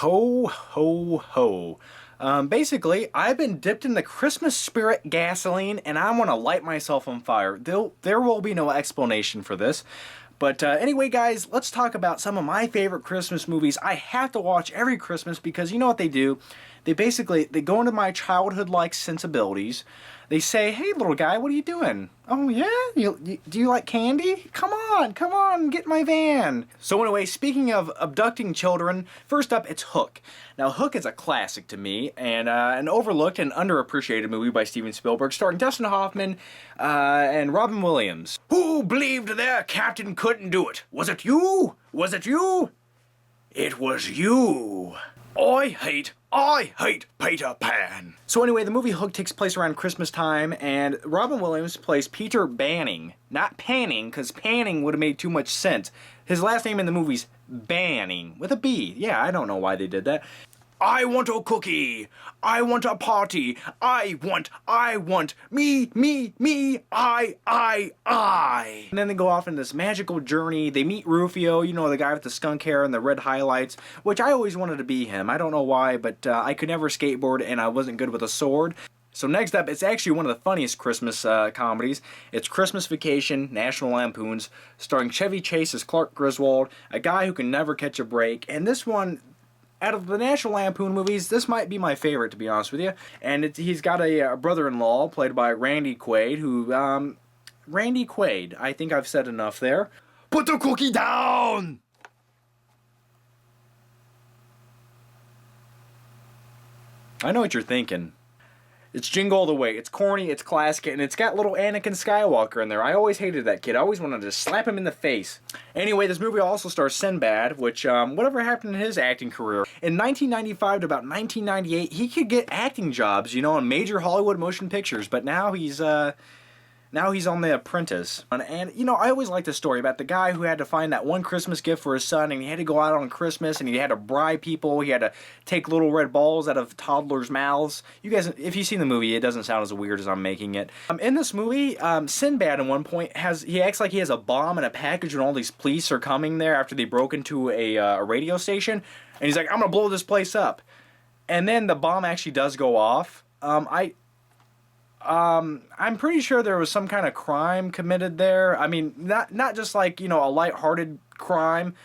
Ho, ho, ho. Basically, I've been dipped in the Christmas spirit gasoline and I want to light myself on fire. There will be no explanation for this. But anyway, guys, let's talk about some of my favorite Christmas movies. I have to watch every Christmas because you know what they do? They go into my childhood-like sensibilities. They say, "Hey, little guy, what are you doing? Oh, yeah? Do you like candy? Come on, get in my van." So anyway, speaking of abducting children, first up, it's Hook. Now, Hook is a classic to me, and an overlooked and underappreciated movie by Steven Spielberg, starring Dustin Hoffman and Robin Williams. Who believed their captain couldn't do it? Was it you? Was it you? It was you. I hate Peter Pan. So anyway, the movie Hook takes place around Christmas time, and Robin Williams plays Peter Banning. Not Panning, because Panning would have made too much sense. His last name in the movie's Banning, with a B. Yeah, I don't know why they did that. I want a cookie. I want a party. I want, me, I. And then they go off in this magical journey. They meet Rufio, you know, the guy with the skunk hair and the red highlights, which I always wanted to be him. I don't know why, but I could never skateboard and I wasn't good with a sword. So next up, it's actually one of the funniest Christmas comedies. It's Christmas Vacation, National Lampoons, starring Chevy Chase as Clark Griswold, a guy who can never catch a break. And this one, out of the National Lampoon movies, this might be my favorite, to be honest with you. And he's got a brother-in-law played by Randy Quaid, Randy Quaid, I think I've said enough there. Put the cookie down! I know what you're thinking. It's Jingle All the Way. It's corny, it's classic, and it's got little Anakin Skywalker in there. I always hated that kid. I always wanted to slap him in the face. Anyway, this movie also stars Sinbad, which, whatever happened to his acting career? In 1995 to about 1998, he could get acting jobs, you know, in major Hollywood motion pictures, but now he's on The Apprentice. And, you know, I always liked the story about the guy who had to find that one Christmas gift for his son, and he had to go out on Christmas, and he had to bribe people. He had to take little red balls out of toddlers' mouths. You guys, if you've seen the movie, it doesn't sound as weird as I'm making it. In this movie, Sinbad at one point he acts like he has a bomb in a package when all these police are coming there after they broke into a radio station. And he's like, "I'm going to blow this place up." And then the bomb actually does go off. I'm pretty sure there was some kind of crime committed there. I mean, not just like, you know, a lighthearted crime.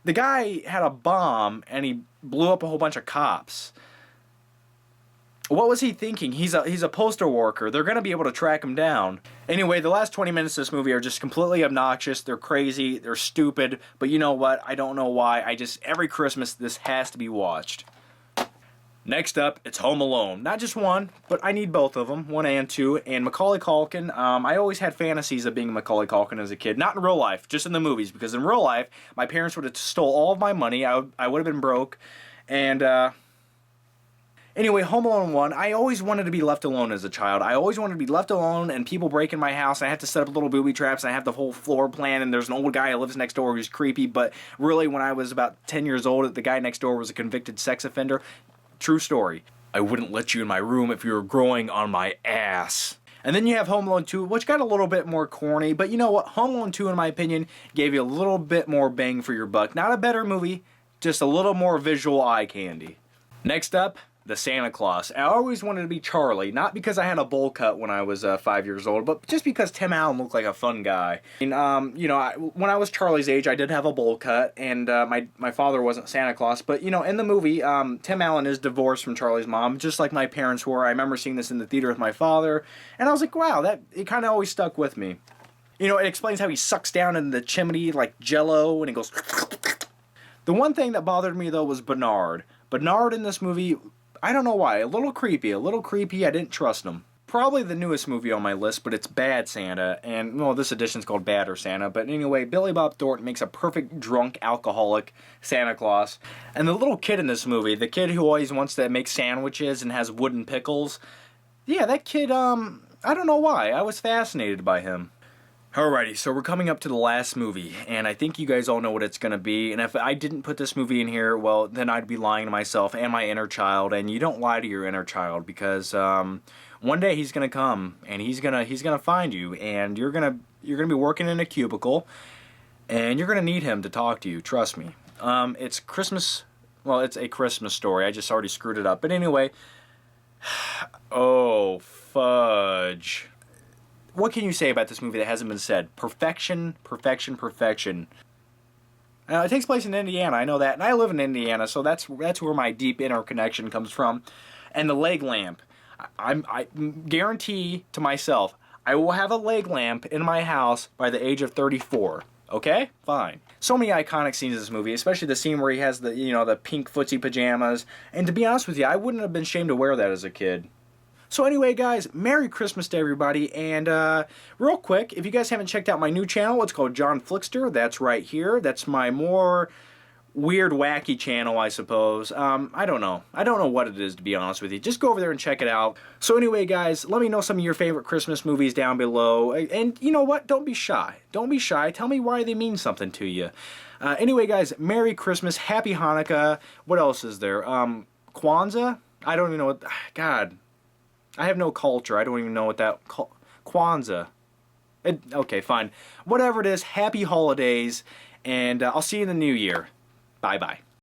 The guy had a bomb and he blew up a whole bunch of cops. What was he thinking? He's a postal worker. They're going to be able to track him down. Anyway, the last 20 minutes of this movie are just completely obnoxious. They're crazy. They're stupid. But you know what? I don't know why. Every Christmas, this has to be watched. Next up, it's Home Alone. Not just one, but I need both of them, 1 and 2. And Macaulay Culkin, I always had fantasies of being Macaulay Culkin as a kid. Not in real life, just in the movies. Because in real life, my parents would have stole all of my money. I would have been broke. And, anyway, Home Alone 1, I always wanted to be left alone as a child. I always wanted to be left alone and people break in my house. And I have to set up little booby traps and I have the whole floor plan. And there's an old guy who lives next door who's creepy. But really, when I was about 10 years old, the guy next door was a convicted sex offender. True story. I wouldn't let you in my room if you were growing on my ass. And then you have Home Alone 2, which got a little bit more corny, but you know what? Home Alone 2, in my opinion, gave you a little bit more bang for your buck. Not a better movie, just a little more visual eye candy. Next up, the Santa Claus. I always wanted to be Charlie, not because I had a bowl cut when I was 5 years old, but just because Tim Allen looked like a fun guy. And, you know, when I was Charlie's age, I did have a bowl cut, and my father wasn't Santa Claus. But, you know, in the movie, Tim Allen is divorced from Charlie's mom, just like my parents were. I remember seeing this in the theater with my father, and I was like, wow, it kind of always stuck with me. You know, it explains how he sucks down in the chimney like Jell-O, and he goes... The one thing that bothered me, though, was Bernard. Bernard in this movie... I don't know why. A little creepy. I didn't trust him. Probably the newest movie on my list, but it's Bad Santa. And, well, this edition's called Badder Santa. But anyway, Billy Bob Thornton makes a perfect drunk alcoholic Santa Claus. And the little kid in this movie, the kid who always wants to make sandwiches and has wooden pickles. Yeah, that kid, I don't know why. I was fascinated by him. Alrighty, so we're coming up to the last movie, and I think you guys all know what it's going to be, and if I didn't put this movie in here, well, then I'd be lying to myself and my inner child, and you don't lie to your inner child, because one day he's going to come, and he's gonna find you, and you're gonna be working in a cubicle, and you're going to need him to talk to you, trust me. It's Christmas Well, it's A Christmas Story. I just already screwed it up. But anyway, oh, fudge. What can you say about this movie that hasn't been said? Perfection, perfection, perfection. It takes place in Indiana, I know that, and I live in Indiana, so that's where my deep inner connection comes from. And the leg lamp, I guarantee to myself, I will have a leg lamp in my house by the age of 34. Okay, fine. So many iconic scenes in this movie, especially the scene where he has the the pink footsie pajamas. And to be honest with you, I wouldn't have been ashamed to wear that as a kid. So anyway, guys, Merry Christmas to everybody, and real quick, if you guys haven't checked out my new channel, it's called John Flickster. That's right here. That's my more weird, wacky channel, I suppose. I don't know. I don't know what it is, to be honest with you. Just go over there and check it out. So anyway, guys, let me know some of your favorite Christmas movies down below. And you know what? Don't be shy. Don't be shy. Tell me why they mean something to you. Anyway, guys, Merry Christmas. Happy Hanukkah. What else is there? Kwanzaa? I don't even know what... God... I have no culture. I don't even know what that... Kwanzaa. Okay, fine. Whatever it is, happy holidays, and I'll see you in the new year. Bye-bye.